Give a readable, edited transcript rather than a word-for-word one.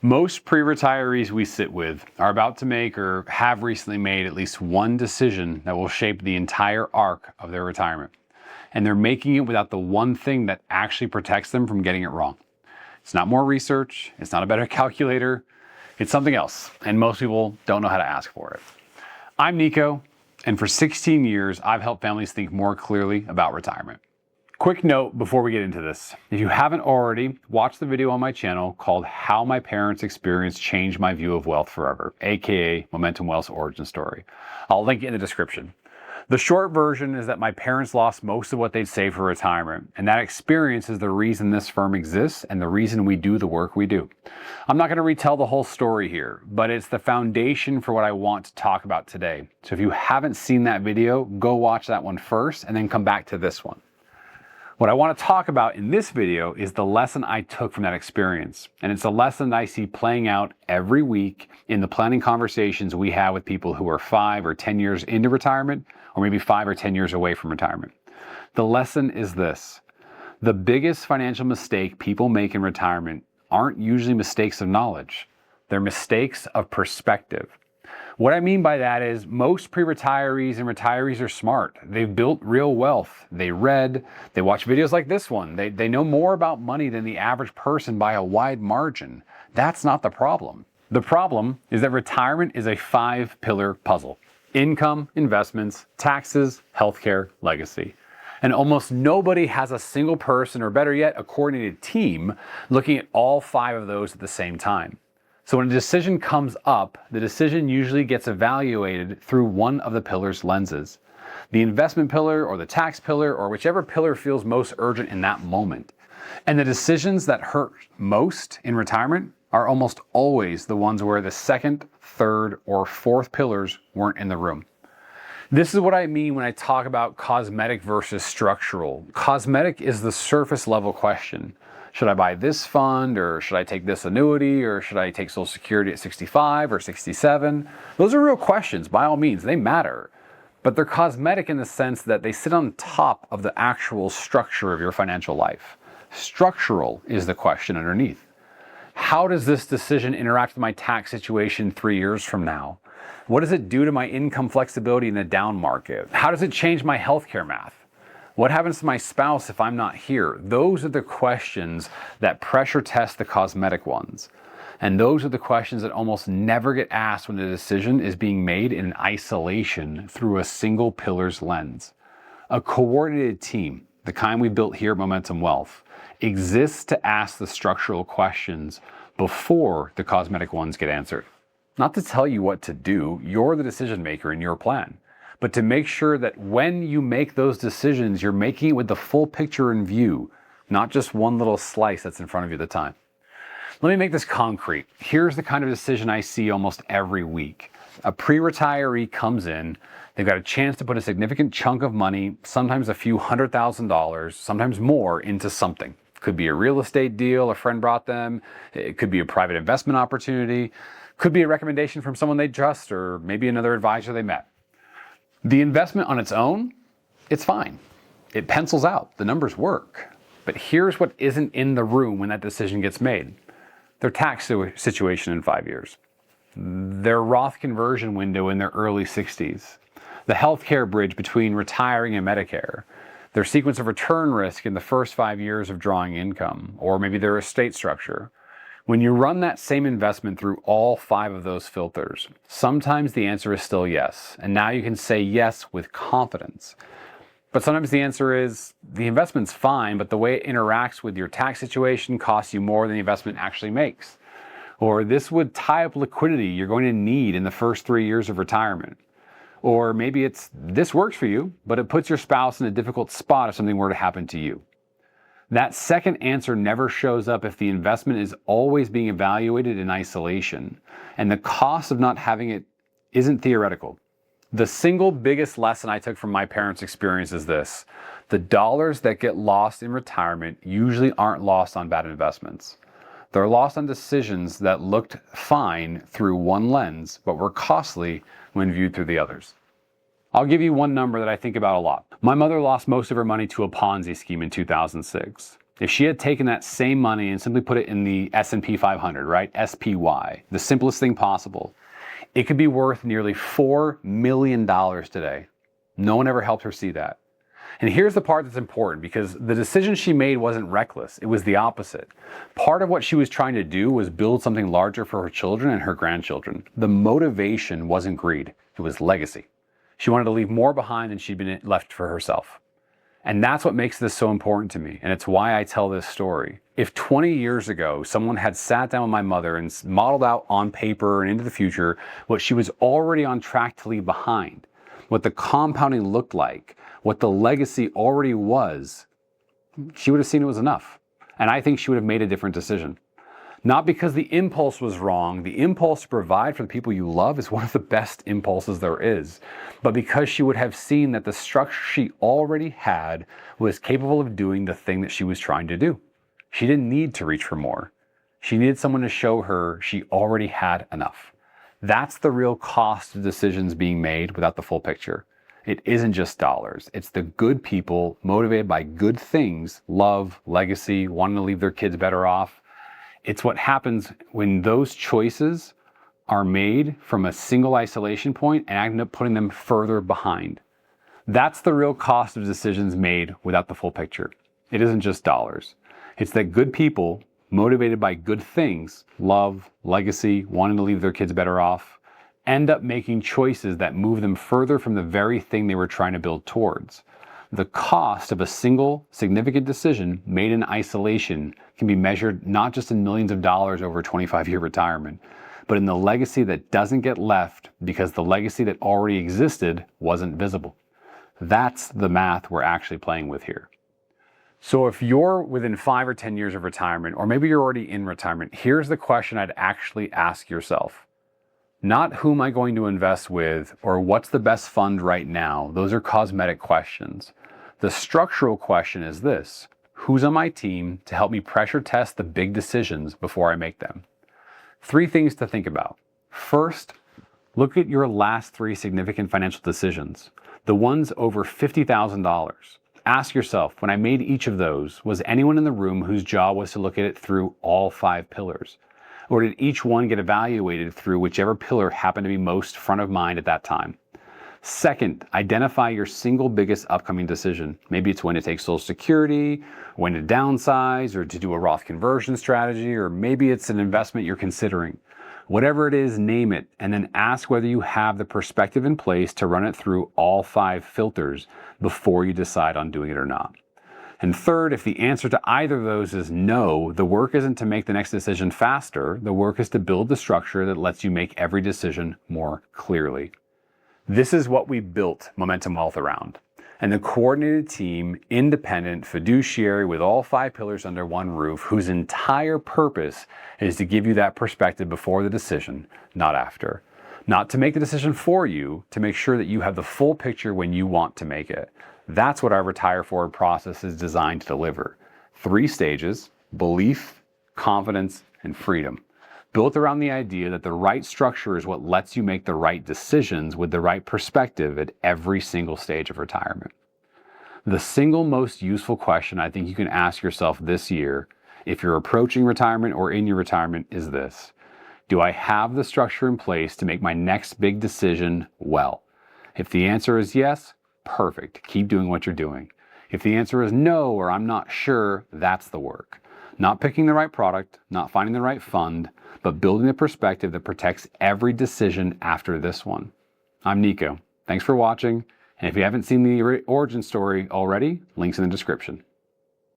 Most pre-retirees we sit with are about to make or have recently made at least one decision that will shape the entire arc of their retirement. And they're making it without the one thing that actually protects them from getting it wrong. It's not more research, it's not a better calculator, it's something else, and most people don't know how to ask for it. I'm Nico, and for 16 years, I've helped families think more clearly about retirement. Quick note before we get into this. If you haven't already, watch the video on my channel called How My Parents' Experience Changed My View of Wealth Forever, aka Momentum Wealth's origin story. I'll link it in the description. The short version is that my parents lost most of what they'd saved for retirement, and that experience is the reason this firm exists and the reason we do the work we do. I'm not going to retell the whole story here, but it's the foundation for what I want to talk about today. So if you haven't seen that video, go watch that one first and then come back to this one. What I want to talk about in this video is the lesson I took from that experience. And it's a lesson that I see playing out every week in the planning conversations we have with people who are 5 or 10 years into retirement, or maybe 5 or 10 years away from retirement. The lesson is this: the biggest financial mistake people make in retirement aren't usually mistakes of knowledge. They're mistakes of perspective. What I mean by that is most pre-retirees and retirees are smart. They've built real wealth. They read, they watch videos like this one. They know more about money than the average person by a wide margin. That's not the problem. The problem is that retirement is a 5-pillar puzzle: income, investments, taxes, healthcare, legacy. And almost nobody has a single person, or better yet, a coordinated team looking at all 5 of those at the same time. So when a decision comes up, the decision usually gets evaluated through one of the pillar's lenses: the investment pillar or the tax pillar, or whichever pillar feels most urgent in that moment. And the decisions that hurt most in retirement are almost always the ones where the second, third, or fourth pillars weren't in the room. This is what I mean when I talk about cosmetic versus structural. Cosmetic is the surface level question. Should I buy this fund, or should I take this annuity, or should I take Social Security at 65 or 67? Those are real questions, by all means, they matter. But they're cosmetic in the sense that they sit on top of the actual structure of your financial life. Structural is the question underneath. How does this decision interact with my tax situation 3 years from now? What does it do to my income flexibility in a down market? How does it change my healthcare math? What happens to my spouse if I'm not here? Those are the questions that pressure test the cosmetic ones. And those are the questions that almost never get asked when the decision is being made in isolation through a single pillar's lens. A coordinated team, the kind we built here at Momentum Wealth, exists to ask the structural questions before the cosmetic ones get answered. Not to tell you what to do, you're the decision maker in your plan, but to make sure that when you make those decisions, you're making it with the full picture in view, not just one little slice that's in front of you at the time. Let me make this concrete. Here's the kind of decision I see almost every week. A pre-retiree comes in, they've got a chance to put a significant chunk of money, sometimes a few $100,000, sometimes more, into something. Could be a real estate deal a friend brought them, it could be a private investment opportunity, could be a recommendation from someone they trust, or maybe another advisor they met. The investment on its own, it's fine. It pencils out, the numbers work. But here's what isn't in the room when that decision gets made: their tax situation in 5 years, their Roth conversion window in their early 60s, the healthcare bridge between retiring and Medicare, their sequence of return risk in the first 5 years of drawing income, or maybe their estate structure. When you run that same investment through all 5 of those filters, sometimes the answer is still yes. And now you can say yes with confidence. But sometimes the answer is the investment's fine, but the way it interacts with your tax situation costs you more than the investment actually makes. Or this would tie up liquidity you're going to need in the first 3 years of retirement. Or maybe it's this works for you, but it puts your spouse in a difficult spot if something were to happen to you. That second answer never shows up if the investment is always being evaluated in isolation, and the cost of not having it isn't theoretical. The single biggest lesson I took from my parents' experience is this: the dollars that get lost in retirement usually aren't lost on bad investments. They're lost on decisions that looked fine through one lens, but were costly when viewed through the others. I'll give you one number that I think about a lot. My mother lost most of her money to a Ponzi scheme in 2006. If she had taken that same money and simply put it in the S&P 500, right? SPY, the simplest thing possible, it could be worth nearly $4 million today. No one ever helped her see that. And here's the part that's important, because the decision she made wasn't reckless. It was the opposite. Part of what she was trying to do was build something larger for her children and her grandchildren. The motivation wasn't greed. It was legacy. She wanted to leave more behind than she'd been left for herself. And that's what makes this so important to me. And it's why I tell this story. If 20 years ago, someone had sat down with my mother and modeled out on paper and into the future what she was already on track to leave behind, what the compounding looked like, what the legacy already was, she would have seen it was enough. And I think she would have made a different decision. Not because the impulse was wrong. The impulse to provide for the people you love is one of the best impulses there is. But because she would have seen that the structure she already had was capable of doing the thing that she was trying to do. She didn't need to reach for more. She needed someone to show her she already had enough. That's the real cost of decisions being made without the full picture. It isn't just dollars. It's the good people motivated by good things, love, legacy, wanting to leave their kids better off. It's what happens when those choices are made from a single isolation point and I end up putting them further behind. That's the real cost of decisions made without the full picture. It isn't just dollars. It's that good people motivated by good things, love, legacy, wanting to leave their kids better off, end up making choices that move them further from the very thing they were trying to build towards. The cost of a single significant decision made in isolation can be measured not just in millions of dollars over a 25-year retirement, but in the legacy that doesn't get left because the legacy that already existed wasn't visible. That's the math we're actually playing with here. So if you're within 5 or 10 years of retirement, or maybe you're already in retirement, here's the question I'd actually ask yourself. Not who am I going to invest with or what's the best fund right now. Those are cosmetic questions. The structural question is this: who's on my team to help me pressure test the big decisions before I make them? 3 things to think about. First, look at your last 3 significant financial decisions, the ones over $50,000. Ask yourself, when I made each of those, was anyone in the room whose job was to look at it through all 5 pillars? Or did each one get evaluated through whichever pillar happened to be most front of mind at that time? Second, identify your single biggest upcoming decision. Maybe it's when to take Social Security, when to downsize, or to do a Roth conversion strategy, or maybe it's an investment you're considering. Whatever it is, name it, and then ask whether you have the perspective in place to run it through all 5 filters before you decide on doing it or not. And third, if the answer to either of those is no, the work isn't to make the next decision faster. The work is to build the structure that lets you make every decision more clearly. This is what we built Momentum Wealth around. And the coordinated team, independent, fiduciary with all 5 pillars under one roof, whose entire purpose is to give you that perspective before the decision, not after. Not to make the decision for you, to make sure that you have the full picture when you want to make it. That's what our Retire Forward process is designed to deliver. 3 stages: belief, confidence, and freedom. Built around the idea that the right structure is what lets you make the right decisions with the right perspective at every single stage of retirement. The single most useful question I think you can ask yourself this year, if you're approaching retirement or in your retirement, is this: do I have the structure in place to make my next big decision well? If the answer is yes, perfect. Keep doing what you're doing. If the answer is no, or I'm not sure, that's the work. Not picking the right product, not finding the right fund, but building a perspective that protects every decision after this one. I'm Nico. Thanks for watching. And if you haven't seen the origin story already, links in the description.